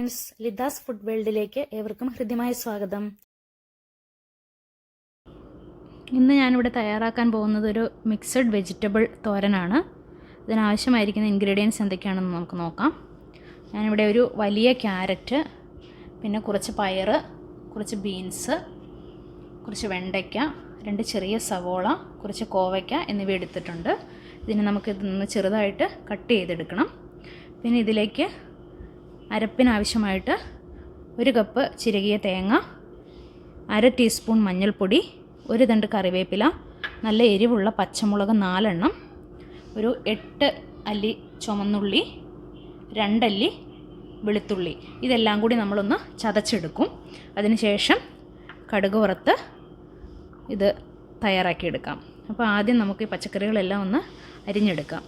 Friends, ലിഥാസ് food വേൾഡിലേക്ക് ഏവർക്കും ഹൃദ്യമായ സ്വാഗതം. ഇന്ന് ഞാനിവിടെ തയ്യാറാക്കാൻ പോകുന്നത് ഒരു മിക്സഡ് വെജിറ്റബിൾ തോരനാണ്. ഇതിനാവശ്യമായിരിക്കുന്ന ഇൻഗ്രീഡിയൻസ് എന്തൊക്കെയാണെന്ന് നമുക്ക് നോക്കാം. ഞാനിവിടെ ഒരു വലിയ ക്യാരറ്റ്, പിന്നെ കുറച്ച് പയർ, കുറച്ച് ബീൻസ്, കുറച്ച് വെണ്ടയ്ക്ക, 2 ചെറിയ സവോള, കുറച്ച് കോവയ്ക്ക എന്നിവ എടുത്തിട്ടുണ്ട്. ഇതിന് നമുക്കിതൊന്ന് ചെറുതായിട്ട് കട്ട് ചെയ്തെടുക്കണം. പിന്നെ ഇതിലേക്ക് അരപ്പിനാവശ്യമായിട്ട് 1 കപ്പ് ചിരകിയ തേങ്ങ, 1/2 ടീസ്പൂൺ മഞ്ഞൾപ്പൊടി, 1 തണ്ട് കറിവേപ്പില, നല്ല എരിവുള്ള പച്ചമുളക് 4 എണ്ണം, ഒരു 8 അല്ലി ചുമന്നുള്ളി, 2 അല്ലി വെളുത്തുള്ളി. ഇതെല്ലാം കൂടി നമ്മളൊന്ന് ചതച്ചെടുക്കും. അതിനുശേഷം കടുക് വറുത്ത് ഇത് തയ്യാറാക്കിയെടുക്കാം. അപ്പോൾ ആദ്യം നമുക്ക് ഈ പച്ചക്കറികളെല്ലാം ഒന്ന് അരിഞ്ഞെടുക്കാം.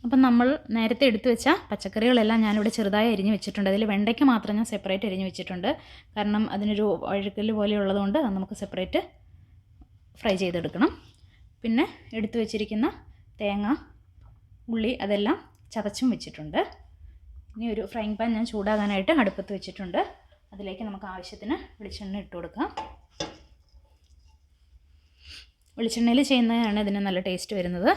അപ്പം നമ്മൾ നേരത്തെ എടുത്തു വെച്ച പച്ചക്കറികളെല്ലാം ഞാനിവിടെ ചെറുതായി അരിഞ്ഞ് വെച്ചിട്ടുണ്ട്. അതിൽ വെണ്ടയ്ക്ക മാത്രം ഞാൻ സെപ്പറേറ്റ് അരിഞ്ഞ് വെച്ചിട്ടുണ്ട്. കാരണം അതിനൊരു അഴുക്കൽ പോലെയുള്ളതുകൊണ്ട് അത് നമുക്ക് സെപ്പറേറ്റ് ഫ്രൈ ചെയ്തെടുക്കണം. പിന്നെ എടുത്തു വെച്ചിരിക്കുന്ന തേങ്ങ, ഉള്ളി അതെല്ലാം ചതച്ചും വെച്ചിട്ടുണ്ട്. ഇനി ഒരു ഫ്രൈങ് പാൻ ഞാൻ ചൂടാകാനായിട്ട് അടുപ്പത്ത് വെച്ചിട്ടുണ്ട്. അതിലേക്ക് നമുക്ക് ആവശ്യത്തിന് വെളിച്ചെണ്ണ ഇട്ട് കൊടുക്കാം. വെളിച്ചെണ്ണയിൽ ചെയ്യുന്നതാണ് ഇതിന് നല്ല ടേസ്റ്റ് വരുന്നത്.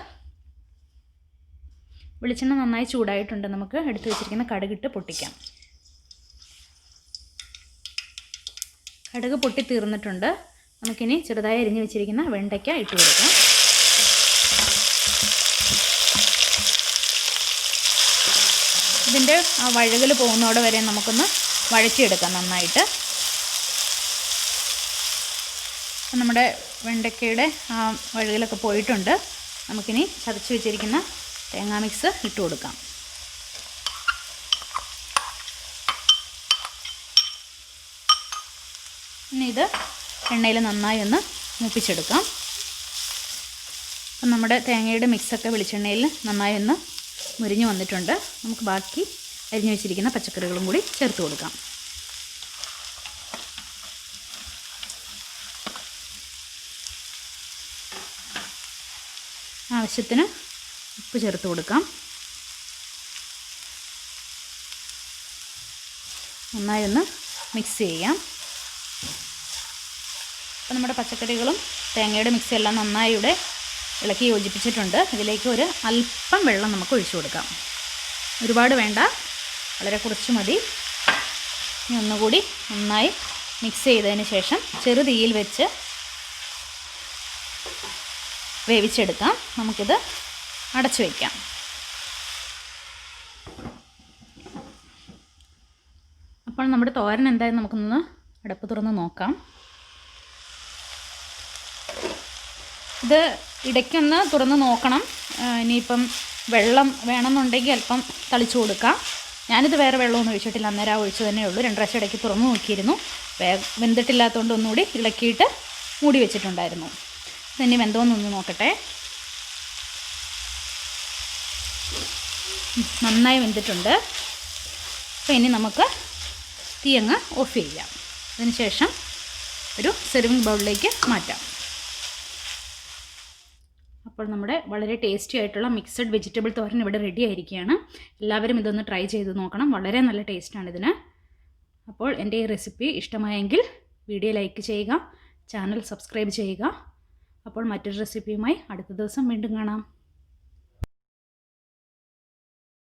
വെളിച്ചെണ്ണ നന്നായി ചൂടായിട്ടുണ്ട്. നമുക്ക് എടുത്തു വെച്ചിരിക്കുന്ന കടുകിട്ട് പൊട്ടിക്കാം. കടുക് പൊട്ടി തീർന്നിട്ടുണ്ട്. നമുക്കിനി ചെറുതായി അരിഞ്ഞ് വെച്ചിരിക്കുന്ന വെണ്ടയ്ക്ക ഇട്ട് കൊടുക്കാം. ഇതിൻ്റെ ആ വഴുകൽ പോകുന്നതോടെ വരെ നമുക്കൊന്ന് വഴറ്റിയെടുക്കാം നന്നായിട്ട്. നമ്മുടെ വെണ്ടയ്ക്കയുടെ ആ വഴുകലൊക്കെ പോയിട്ടുണ്ട്. നമുക്കിനി ചതച്ച് വെച്ചിരിക്കുന്ന തേങ്ങാ മിക്സ് ഇട്ട് കൊടുക്കാം. ഇനി ഇത് എണ്ണയിൽ നന്നായി ഒന്ന് മൂപ്പിച്ചെടുക്കാം. അപ്പം നമ്മുടെ തേങ്ങയുടെ മിക്സൊക്കെ വെളിച്ചെണ്ണയിൽ നന്നായി ഒന്ന് മുരിഞ്ഞ് വന്നിട്ടുണ്ട്. നമുക്ക് ബാക്കി അരിഞ്ഞു വെച്ചിരിക്കുന്ന പച്ചക്കറികളും കൂടി ചേർത്ത് കൊടുക്കാം. ആവശ്യത്തിന് ഉപ്പ് ചേർത്ത് കൊടുക്കാം. നന്നായി ഒന്ന് മിക്സ് ചെയ്യാം. അപ്പോൾ നമ്മുടെ പച്ചക്കറികളും തേങ്ങയുടെ മിക്സ് എല്ലാം നന്നായി ഇവിടെ ഇളക്കി യോജിപ്പിച്ചിട്ടുണ്ട്. ഇതിലേക്ക് ഒരു അല്പം വെള്ളം നമുക്ക് ഒഴിച്ചു കൊടുക്കാം. ഒരുപാട് വേണ്ട, വളരെ കുറച്ച് മതി. ഇനി ഒന്നുകൂടി നന്നായി മിക്സ് ചെയ്തതിന് ശേഷം ചെറു തീയിൽ വെച്ച് വേവിച്ചെടുക്കാം. നമുക്കിത് അടച്ചു വയ്ക്കാം. അപ്പോൾ നമ്മുടെ തോരൻ എന്തായാലും നമുക്കൊന്ന് അടപ്പ് തുറന്ന് നോക്കാം. ഇത് ഇടയ്ക്കൊന്ന് തുറന്ന് നോക്കണം. ഇനിയിപ്പം വെള്ളം വേണമെന്നുണ്ടെങ്കിൽ അല്പം തളിച്ചു കൊടുക്കാം. ഞാനിത് വേറെ വെള്ളമൊന്നും ഒഴിച്ചിട്ടില്ല, അന്നേരം ഒഴിച്ചു തന്നെ ഉള്ളൂ. 2 പ്രാവശ്യം ഇടയ്ക്ക് തുറന്ന് നോക്കിയിരുന്നു. വെന്തിട്ടില്ലാത്തതുകൊണ്ട് ഒന്നുകൂടി ഇളക്കിയിട്ട് മൂടി വെച്ചിട്ടുണ്ടായിരുന്നു. ഇനി വെന്തോന്നൊന്ന് നോക്കട്ടെ. നന്നായി വെന്തിട്ടുണ്ട്. അപ്പോൾ ഇനി നമുക്ക് തീ അങ്ങ് ഓഫ് ചെയ്യാം. അതിനുശേഷം ഒരു സെർവിങ് ബൗളിലേക്ക് മാറ്റാം. അപ്പോൾ നമ്മുടെ വളരെ ടേസ്റ്റി ആയിട്ടുള്ള മിക്സഡ് വെജിറ്റബിൾ തോരൻ ഇവിടെ റെഡി ആയിരിക്കുകയാണ്. എല്ലാവരും ഇതൊന്ന് ട്രൈ ചെയ്ത് നോക്കണം. വളരെ നല്ല ടേസ്റ്റാണ് ഇതിന്. അപ്പോൾ എൻ്റെ ഈ റെസിപ്പി ഇഷ്ടമായെങ്കിൽ വീഡിയോ ലൈക്ക് ചെയ്യുക, ചാനൽ സബ്സ്ക്രൈബ് ചെയ്യുക. അപ്പോൾ മറ്റൊരു റെസിപ്പിയുമായി അടുത്ത ദിവസം വീണ്ടും കാണാം.